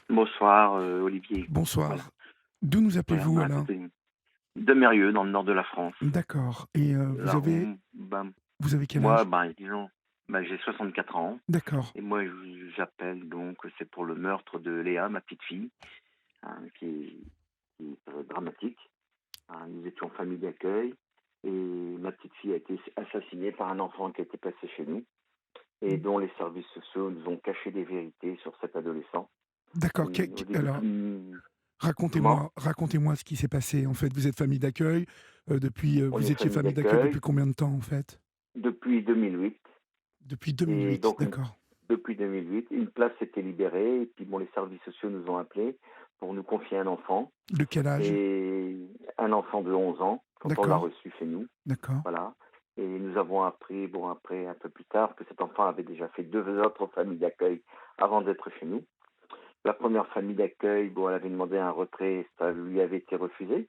Bonsoir, Olivier. Voilà, Bonsoir. D'où nous voilà, appelez-vous, Alain? de Mérieux, dans le nord de la France. D'accord, et Là, vous avez quel moi, âge? disons, j'ai 64 ans D'accord. et moi, j'appelle donc, c'est pour le meurtre de Léa, ma petite fille, hein, qui est dramatique, hein. Nous étions famille d'accueil et ma petite fille a été assassinée par un enfant qui était passé chez nous et Mmh, dont les services sociaux nous ont caché des vérités sur cet adolescent. d'accord, Au début, alors comment? racontez-moi ce qui s'est passé, en fait. Vous êtes famille d'accueil, On vous est étiez famille famille d'accueil depuis d'accueil combien de temps, en fait? depuis 2008. Depuis Et 2008, donc, d'accord. depuis 2008, une place s'était libérée et puis bon, les services sociaux nous ont appelés pour nous confier un enfant De quel âge? et un enfant de 11 ans quand on l'a D'accord, reçu chez nous, d'accord. voilà. Et nous avons appris, bon après un peu plus tard, que cet enfant avait déjà fait deux autres familles d'accueil avant d'être chez nous. La première famille d'accueil, bon, elle avait demandé un retrait, ça lui avait été refusé.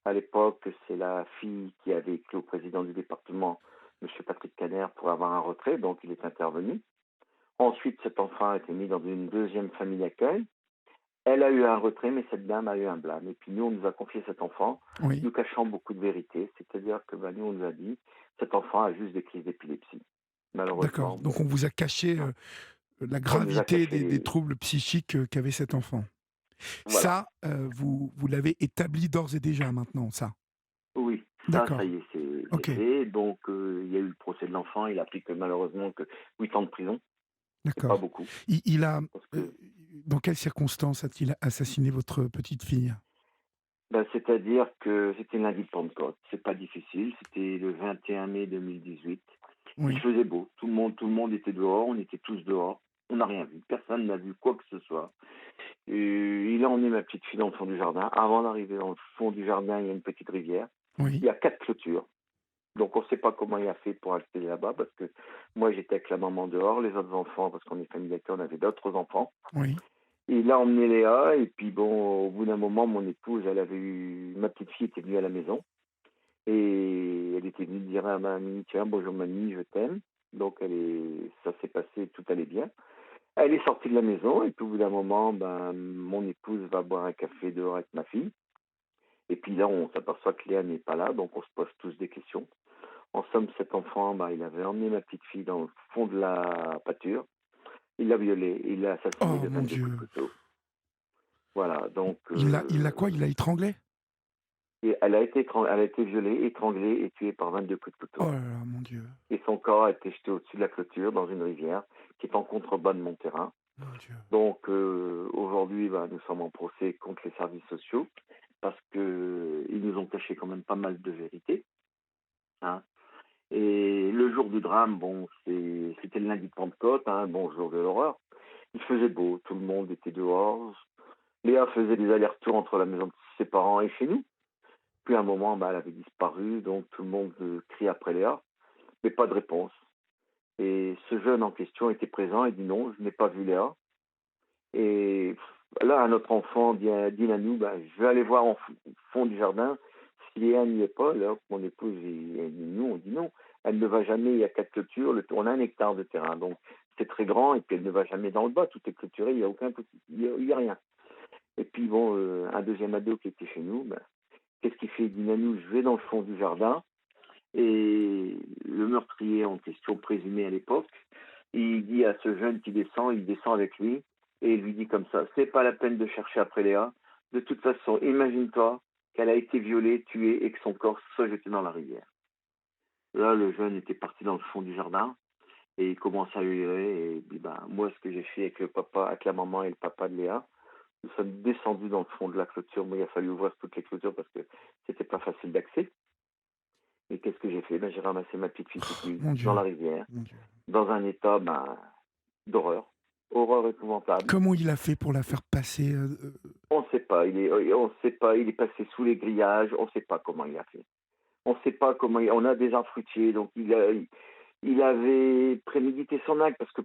À l'époque, c'est la fille qui avait écrit au président du département, Monsieur Patrick Caner, pour avoir un retrait, donc il est intervenu. Ensuite, cet enfant a été mis dans une deuxième famille d'accueil. Elle a eu un retrait, mais cette dame a eu un blâme. Et puis nous, on nous a confié cet enfant, Oui, nous cachant beaucoup de vérités. C'est-à-dire que nous, on nous a dit, cet enfant a juste des crises d'épilepsie. d'accord. Malheureusement, Donc bon, on vous a caché, hein, la on nous a gravité caché des les... troubles psychiques, qu'avait cet enfant. Voilà. Ça, vous l'avez établi d'ores et déjà maintenant, ça? Oui, ça D'accord, y est, c'est OK, fait. Donc, il y a eu le procès de l'enfant. Il a pris que malheureusement que 8 ans de prison. C'est pas d'accord. beaucoup. Il a, Parce que, dans quelles circonstances a-t-il assassiné votre petite fille? c'est-à-dire que c'était lundi de Pentecôte. C'est pas difficile. C'était le 21 mai 2018. Il Oui, faisait beau, tout le monde était dehors, on était tous dehors, on n'a rien vu, personne n'a vu quoi que ce soit. Et il a emmené ma petite fille dans le fond du jardin. Avant d'arriver dans le fond du jardin, il y a une petite rivière. Il oui, y a 4 clôtures. Donc on ne sait pas comment il a fait pour accéder là-bas parce que moi j'étais avec la maman dehors, les autres enfants, parce qu'on est famille d'accueil, on avait d'autres enfants. oui. Et il a emmené Léa et puis bon, au bout d'un moment, mon épouse, ma petite fille était venue à la maison. Et elle était venue dire à mamie, tiens, bonjour mamie, je t'aime. Donc ça s'est passé, tout allait bien. Elle est sortie de la maison et puis au bout d'un moment, mon épouse va boire un café dehors avec ma fille. Et puis là, on s'aperçoit que Léa n'est pas là, donc on se pose tous des questions. En somme, cet enfant, il avait emmené ma petite fille dans le fond de la pâture. Il l'a violée, il l'a assassinée Oh de mon 22 coups Dieu! de couteau. Voilà, donc Il l'a quoi? Il l'a étranglée? et elle a été violée, étranglée et tuée par 22 coups de Oh couteau. là là, mon Dieu, Et son corps a été jeté au-dessus de la clôture dans une rivière qui est en contrebas de mon terrain. mon Dieu. Donc aujourd'hui, nous sommes en procès contre les services sociaux parce qu'ils nous ont caché quand même pas mal de vérités, hein. Et le jour du drame, bon, c'était le lundi de Pentecôte, hein, bon, jour de l'horreur. Il faisait beau, tout le monde était dehors. Léa faisait des allers-retours entre la maison de ses parents et chez nous. Puis à un moment, elle avait disparu, donc tout le monde crie après Léa, mais pas de réponse. Et ce jeune en question était présent et dit non, je n'ai pas vu Léa. Et là, un autre enfant dit à nous, je vais aller voir au fond du jardin si Léa n'y est pas. Là, mon épouse et nous, on dit non. Elle ne va jamais, il y a 4 clôtures, on a 1 hectare de terrain, donc c'est très grand et puis elle ne va jamais dans le bas, tout est clôturé, il n'y a aucun, il y a rien. Et puis bon, un deuxième ado qui était chez nous, qu'est-ce qu'il fait? Il dit à nous, je vais dans le fond du jardin et le meurtrier en question, présumé à l'époque, il dit à ce jeune qui descend, il descend avec lui et il lui dit comme ça, c'est pas la peine de chercher après Léa. De toute façon, imagine-toi qu'elle a été violée, tuée et que son corps soit jeté dans la rivière. Là, le jeune était parti dans le fond du jardin et il commence à hurler. Et puis, moi, ce que j'ai fait avec le papa, avec la maman et le papa de Léa, nous sommes descendus dans le fond de la clôture. Moi, il a fallu ouvrir toutes les clôtures parce que c'était pas facile d'accès. Et qu'est-ce que j'ai fait? J'ai ramassé ma petite fille toute nue Mon dans Dieu, la rivière, mon Dieu. dans un état d'horreur, horreur épouvantable. Comment il a fait pour la faire passer, On ne sait pas, on sait pas, il est passé sous les grillages, on ne sait pas comment il a fait. On ne sait pas comment on a des arbres fruitiers, donc il avait prémédité son acte parce que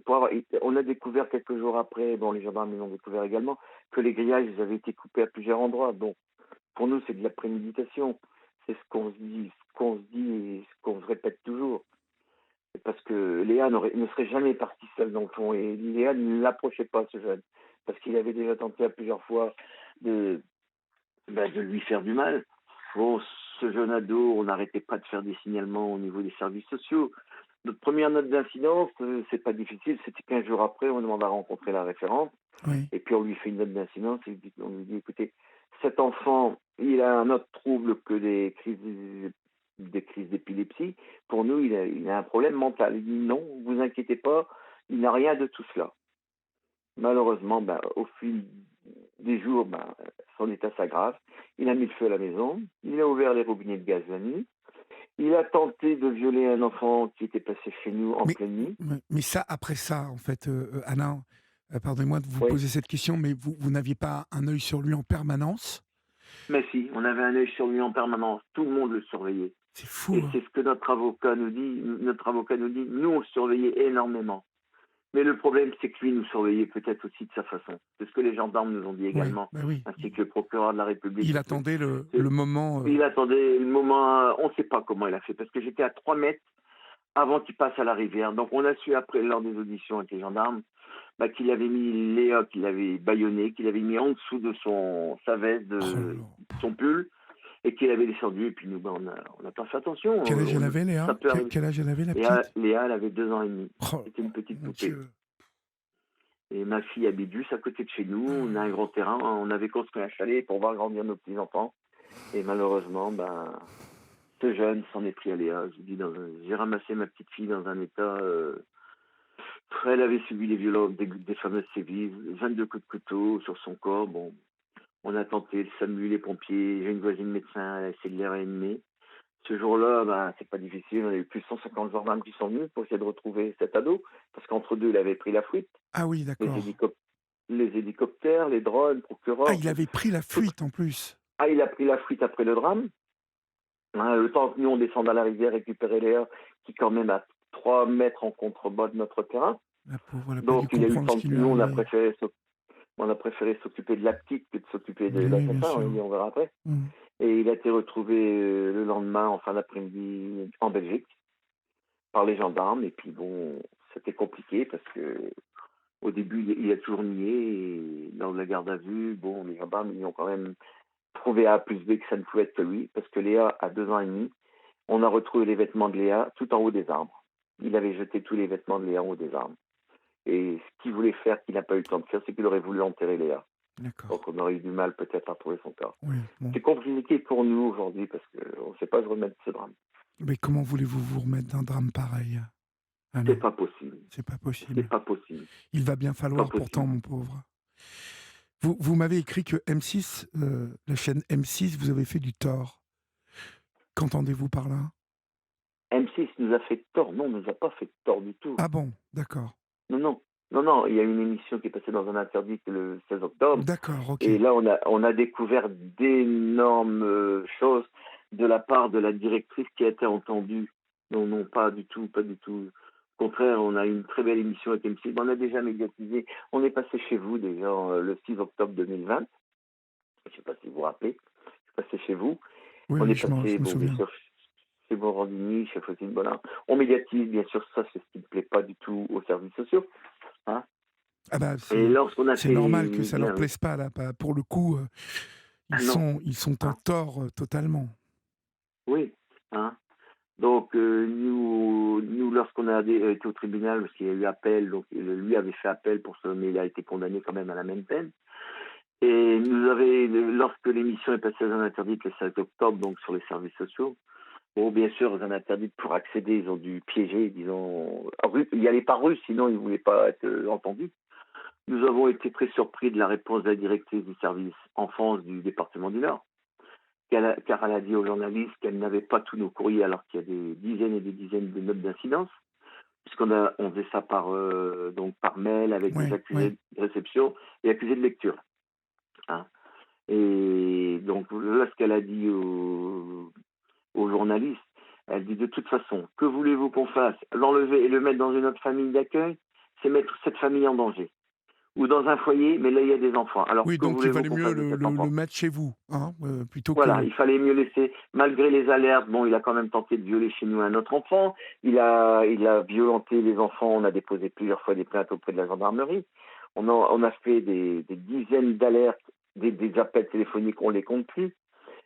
on a découvert quelques jours après, bon les gendarmes l'ont découvert également, que les grillages ils avaient été coupés à plusieurs endroits. Donc pour nous c'est de la préméditation. C'est ce qu'on se dit et ce qu'on se répète toujours. Parce que Léa ne serait jamais partie seule dans le fond et Léa ne l'approchait pas ce jeune. parce qu'il avait déjà tenté à plusieurs fois de, de lui faire du mal. Bon, ce jeune ado, on n'arrêtait pas de faire des signalements au niveau des services sociaux. Notre première note d'incidence, c'est pas difficile, c'était 15 jours après, on demande à rencontrer la référente, Oui. et puis on lui fait une note d'incidence, et on lui dit, écoutez, cet enfant, il a un autre trouble que des crises d'épilepsie. Pour nous, il a un problème mental. Il dit, non, vous inquiétez pas, il n'a rien de tout cela. Malheureusement, au fil des jours, son état s'aggrave. Il a mis le feu à la maison, il a ouvert les robinets de gaz la nuit, il a tenté de violer un enfant qui était passé chez nous en Mais, pleine nuit. mais ça, après ça, en fait, Alain, pardonnez-moi de vous Oui, poser cette question, mais vous n'aviez pas un œil sur lui en permanence? mais si, on avait un œil sur lui en permanence, tout le monde le surveillait. C'est fou, Et hein. c'est ce que notre avocat nous dit. Notre avocat nous dit, nous, on le surveillait énormément. Mais le problème, c'est que lui nous surveillait peut-être aussi de sa façon. C'est ce que les gendarmes nous ont dit Oui, également, bah oui. ainsi que le procureur de la République. Il Parce que attendait le c'est- moment. il attendait le moment, on ne sait pas comment il a fait, parce que j'étais à 3 mètres avant qu'il passe à la rivière. Donc on a su après, lors des auditions avec les gendarmes, qu'il avait mis Léa, qu'il avait bâillonné, qu'il avait mis en dessous de sa veste, Oh là de là. son pull, et qu'il avait descendu. Et puis nous, on n'a pas fait attention. Quel âge elle avait, Ça Léa? peut arriver. Quel âge elle avait, la petite? Léa, elle avait 2 ans et demi. Oh C'était une petite mon poupée. Dieu. Et ma fille habite juste à côté de chez nous. On a un grand terrain. On avait construit un chalet pour voir grandir nos petits-enfants. Et malheureusement, ce jeune s'en est pris à Léa. J'ai ramassé ma petite fille dans un état. Elle avait subi les violences, des fameuses sévices, 22 coups de couteau sur son corps. Bon, on a tenté le SAMU, les pompiers. J'ai une voisine médecin, elle a essayé de les réanimer. Ce jour-là, c'est pas difficile. On a eu plus de 150 gendarmes qui sont venus pour essayer de retrouver cet ado. Parce qu'entre deux, il avait pris la fuite. Ah oui, Les, d'accord. hélicop- les hélicoptères, les drones, Ah, procureurs. il avait pris la Tout. fuite en plus. Ah, il a pris la fuite après le drame. Hein, le temps que nous, on descende à la rivière récupérer Léa, qui quand même a 3 mètres en contrebas de notre terrain. La pauvre, elle n'a pas dû Donc, il a eu le comprendre ce temps. qui lui Nous, arrivait. on a préféré s'occuper de la petite que de s'occuper de Oui, bien l'assassin. sûr. On verra après. Mm. Et il a été retrouvé le lendemain, en fin d'après-midi, en Belgique, par les gendarmes. Et puis, bon, c'était compliqué parce que au début, il a toujours nié. Et lors de la garde à vue, bon, les gendarmes, ils ont quand même prouvé A plus B que ça ne pouvait être que lui, parce que Léa a 2 ans et demi. On a retrouvé les vêtements de Léa tout en haut des arbres. Il avait jeté tous les vêtements de Léa en haut des arbres. Et ce qu'il voulait faire, qu'il n'a pas eu le temps de faire, c'est qu'il aurait voulu enterrer Léa. D'accord. Donc on aurait eu du mal peut-être à trouver son corps. Oui, bon. C'est compliqué pour nous aujourd'hui parce qu'on ne sait pas se remettre de ce drame. Mais comment voulez-vous vous remettre d'un drame pareil, C'est Alain? pas possible. C'est pas C'est possible. pas possible. Il va bien C'est pas falloir pourtant, possible. mon pauvre. Vous m'avez écrit que M6, la chaîne M6, vous avez fait du tort. Qu'entendez-vous par là? M6 nous a fait tort. Non, on ne nous a pas fait tort du tout. Ah bon, d'accord. Non, non. Non, non, il y a une émission qui est passée dans un interdit le 16 octobre. D'accord, ok. Et là, on a découvert d'énormes choses de la part de la directrice qui a été entendue. Non, non, pas du tout, pas du tout. Au contraire, on a eu une très belle émission avec M6. On a déjà médiatisé. On est passé chez vous déjà le 6 octobre 2020. Je ne sais pas si vous vous rappelez. Je suis passé chez vous. Oui, On oui, est passé, je me bon, bien souviens. sûr, chez Morandini, chez Faustine Bollin. On médiatise, bien sûr, ça, c'est ce qui ne plaît pas du tout aux services sociaux. Hein. Ah bah, Et lorsqu'on a c'est fait normal que ça leur bien, plaise pas, là. Pour le coup, ah non, ils sont en hein, tort totalement. oui, hein. Donc nous lorsqu'on a été au tribunal, parce qu'il y a eu appel, donc lui avait fait appel pour ça, mais il a été condamné quand même à la même peine. Et lorsque l'émission est passée dans un interdit le 16 octobre, donc sur les services sociaux, bon, bien sûr, dans un interdit pour accéder, ils ont dû piéger, disons, il n'y allait pas russe, sinon ils ne voulaient pas être entendus. Nous avons été très surpris de la réponse de la directrice du service enfance du département du Nord, car elle a dit aux journalistes qu'elle n'avait pas tous nos courriers alors qu'il y a des dizaines et des dizaines de notes d'incidence, on faisait ça donc par mail avec des Ouais, ouais. accusés de réception et accusés de lecture. Hein. Et donc là, ce qu'elle a dit aux journalistes, elle dit de toute façon, que voulez-vous qu'on fasse? L'enlever et le mettre dans une autre famille d'accueil, c'est mettre cette famille en danger. Ou dans un foyer, mais là, il y a des enfants. Alors, Oui, que donc il voulez-vous valait qu'on mieux fasse de cet enfant? le mettre chez vous, hein, plutôt Voilà, que... il fallait mieux laisser, malgré les alertes, bon, il a quand même tenté de violer chez nous un autre enfant, il a violenté les enfants, on a déposé plusieurs fois des plaintes auprès de la gendarmerie. On a fait des dizaines d'alertes, des appels téléphoniques, on les compte plus.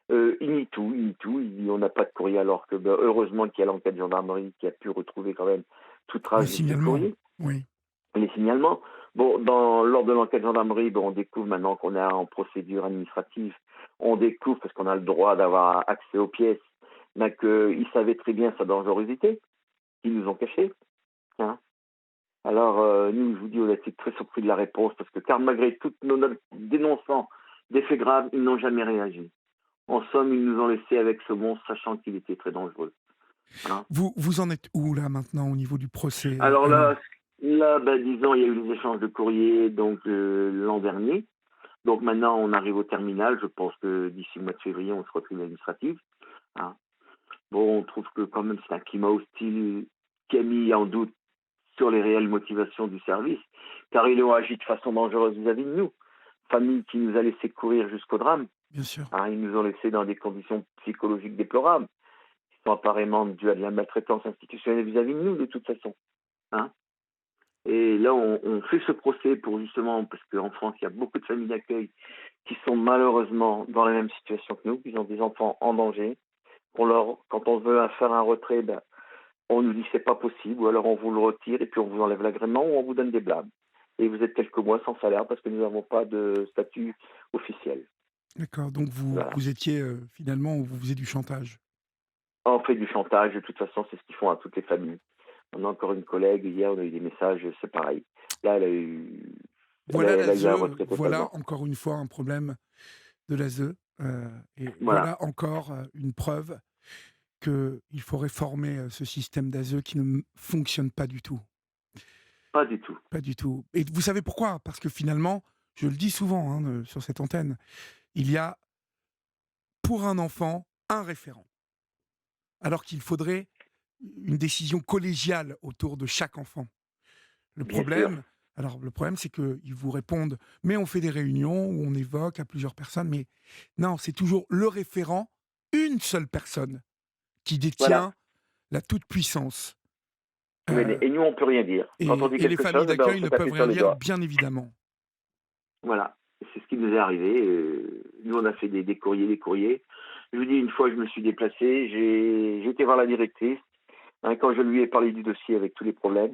Il nie tout, il nie tout. Il dit on n'a pas de courrier alors que heureusement qu'il y a l'enquête de gendarmerie qui a pu retrouver quand même toute Le trace de ces signalement, courriers, oui. les signalements. Bon, lors de l'enquête de gendarmerie, on découvre maintenant qu'on est en procédure administrative. On découvre, parce qu'on a le droit d'avoir accès aux pièces, qu'ils savaient très bien sa dangerosité, qu'ils nous ont caché. Hein. Alors, nous, je vous dis, on a été très surpris de la réponse, parce que car malgré toutes nos notes dénonçant des faits graves, ils n'ont jamais réagi. En somme, ils nous ont laissé avec ce monstre, sachant qu'il était très dangereux. Hein. Vous en êtes où là maintenant au niveau du procès, Alors Alain? là, disons, il y a eu les échanges de courrier donc l'an dernier. Donc maintenant, on arrive au terminal. Je pense que d'ici le mois de février, on sera au tribunal administratif. Hein. Bon, on trouve que quand même c'est un climat hostile qui a mis en doute sur les réelles motivations du service, car ils ont agi de façon dangereuse vis-à-vis de nous. Famille qui nous a laissé courir jusqu'au drame. Bien sûr. Hein, ils nous ont laissé dans des conditions psychologiques déplorables, qui sont apparemment dues à de la maltraitance institutionnelle vis-à-vis de nous, de toute façon. Hein. Et là, on fait ce procès pour justement, parce qu'en France, il y a beaucoup de familles d'accueil qui sont malheureusement dans la même situation que nous, qui ont des enfants en danger. Quand on veut faire un retrait, on nous dit c'est pas possible, ou alors on vous le retire et puis on vous enlève l'agrément ou on vous donne des blâmes. Et vous êtes quelques mois sans salaire parce que nous n'avons pas de statut officiel. D'accord, donc Voilà. vous étiez finalement, vous faisiez du chantage. On fait du chantage, de toute façon, c'est ce qu'ils font à toutes les familles. On a encore une collègue, hier, on a eu des messages, c'est pareil. Là, Voilà elle a eu un l'ASE, retrait voilà totalement. encore une fois un problème de l'ASE. Et Voilà, voilà encore une preuve qu'il faut réformer ce système d'ASE qui ne fonctionne pas du tout. pas du tout. Pas du tout. Et vous savez pourquoi? Parce que finalement, je le dis souvent hein, sur cette antenne, il y a pour un enfant un référent. Alors qu'il faudrait une décision collégiale autour de chaque enfant. Le Bien sûr. problème, le problème, c'est qu'ils vous répondent, mais on fait des réunions où on évoque à plusieurs personnes, mais non, c'est toujours le référent, une seule personne qui Voilà. détient la toute-puissance. Et nous, on peut rien dire. Quand on dit Et les quelque familles chose, on se d'accueil fait ne taper peuvent sur rien les dire, doigts. bien évidemment. Voilà. C'est ce qui nous est arrivé. Nous, on a fait des courriers, des courriers. Je vous dis, une fois, je me suis déplacé, j'ai été voir la directrice. Hein, quand je lui ai parlé du dossier avec tous les problèmes,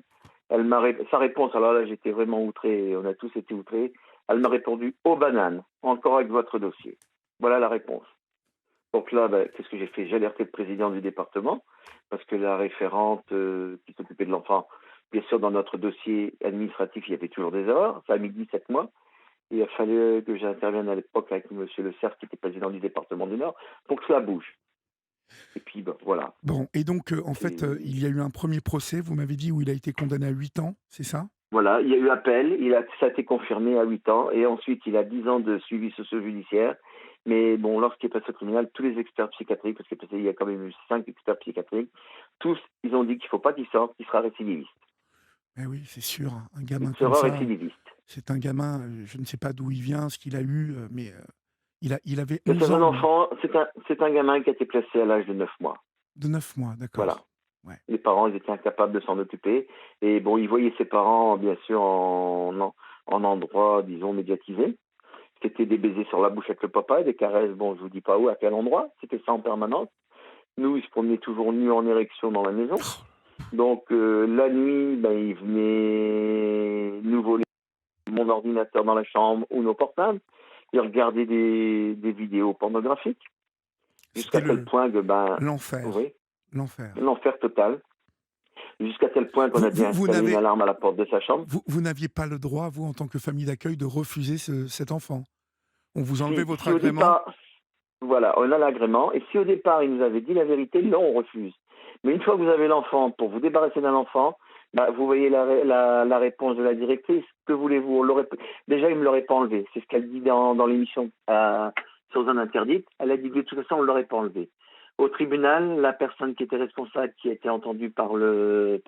sa réponse, alors là, j'étais vraiment outré, on a tous été outrés. Elle m'a répondu aux bananes, encore avec votre dossier. Voilà la réponse. Donc là, qu'est-ce que j'ai fait? J'ai alerté le président du département, parce que la référente qui s'occupait de l'enfant, bien sûr, dans notre dossier administratif, il y avait toujours des erreurs. Ça a mis 17 mois. Et il a fallu que j'intervienne à l'époque avec M. Le Cerf, qui était président du département du Nord, pour que cela bouge. Et puis, voilà. Bon, et donc, en fait, Et il y a eu un premier procès, vous m'avez dit, où il a été condamné à 8 ans, c'est ça? voilà, il y a eu appel, ça a été confirmé à 8 ans, et ensuite il a 10 ans de suivi socio-judiciaire. Mais bon, lorsqu'il est passé au tribunal, tous les experts psychiatriques, parce qu'il y a quand même eu 5 experts psychiatriques, tous, ils ont dit qu'il ne faut pas qu'il sorte, qu'il sera récidiviste. Eh oui, c'est sûr, un Il gamin comme sera ça, récidiviste. c'est un gamin, je ne sais pas d'où il vient, ce qu'il a eu, mais il avait C'est 11 un ans, lui. enfant, c'est un gamin qui a été placé à l'âge de 9 mois. De 9 mois, Voilà. d'accord. Ouais. Les parents, ils étaient incapables de s'en occuper. Et bon, ils voyaient ses parents, bien sûr, en endroit, disons, médiatisé. C'était des baisers sur la bouche avec le papa, des caresses, bon, je vous dis pas où, à quel endroit. C'était ça en permanence. Nous, ils se promenaient toujours nus en érection dans la maison. Donc, la nuit, il venait nous voler mon ordinateur dans la chambre ou nos portables. Ils regardaient des vidéos pornographiques. C'était Jusqu'à tel point que, l'enfer. oui, L'enfer. l'enfer total. Jusqu'à tel point qu'on Vous, a dû installer une alarme à la porte de sa chambre. vous n'aviez pas le droit, vous, en tant que famille d'accueil, de refuser cet enfant. On vous enlevait votre Si au agrément. départ, voilà, on a l'agrément, et si au départ il nous avait dit la vérité, non, on refuse. Mais une fois que vous avez l'enfant, pour vous débarrasser d'un enfant, vous voyez la réponse de la directrice. Que voulez-vous? Déjà, il ne me l'aurait pas enlevé. C'est ce qu'elle dit dans l'émission sur Zone Interdite. Elle a dit que de toute façon, on ne l'aurait pas enlevé. Au tribunal, la personne qui était responsable, qui a été entendue par les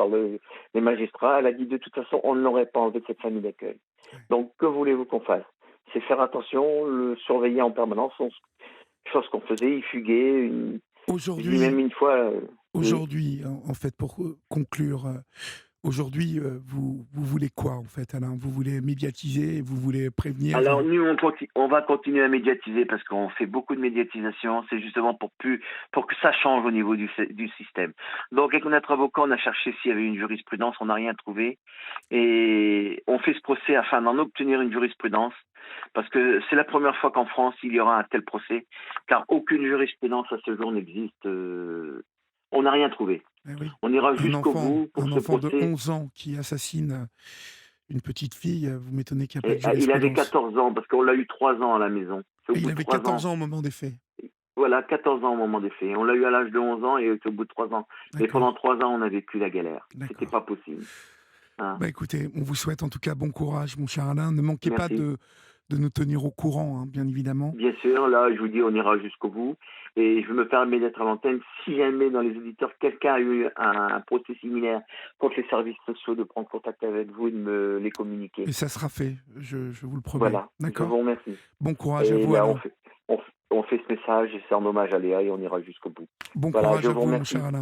magistrats, elle a dit de toute façon, on ne l'aurait pas enlevé de cette famille d'accueil. Ouais. Donc, que voulez-vous qu'on fasse? C'est faire attention, le surveiller en permanence. Chose qu'on faisait, il fuguait. Je dis même Aujourd'hui, une fois. Oui. en fait, pour conclure, Aujourd'hui, vous voulez quoi, en fait, Alain? Vous voulez médiatiser? Vous voulez prévenir? Alors nous, on va continuer à médiatiser parce qu'on fait beaucoup de médiatisation. C'est justement pour que ça change au niveau du système. Donc avec notre avocat, on a cherché s'il y avait une jurisprudence, on n'a rien trouvé. Et on fait ce procès afin d'en obtenir une jurisprudence parce que c'est la première fois qu'en France, il y aura un tel procès, car aucune jurisprudence à ce jour n'existe. On n'a rien trouvé. Eh oui. On ira jusqu'au bout pour Un ce enfant de procès. 11 ans qui assassine, une petite fille, vous m'étonnez qu'il y a pas Et, de il avait jurisprudence. 14 ans parce qu'on l'a eu 3 ans à la maison. C'est au Et il bout de avait 3 14 ans. ans au moment des faits. Voilà, 14 ans au moment des faits. On l'a eu à l'âge de 11 ans et c'est au bout de 3 ans. Mais D'accord, pendant 3 ans, on a vécu la galère. C'était d'accord. pas possible. Hein. Bah, écoutez, on vous souhaite en tout cas bon courage, mon cher Alain. Ne manquez pas Merci. de nous tenir au courant, hein, bien évidemment. Bien sûr, là, je vous dis, on ira jusqu'au bout. Et je me permets d'être à l'antenne. Si jamais dans les auditeurs, quelqu'un a eu un procès similaire contre les services sociaux, de prendre contact avec vous et de me les communiquer. Et ça sera fait, je vous le promets. Voilà, je D'accord? vous remercie. Bon courage à Et vous, là, Alain. on fait ce message et c'est en hommage à Léa et on ira jusqu'au bout. Bon Voilà, je courage à vous vous, mon remercie. cher Alain.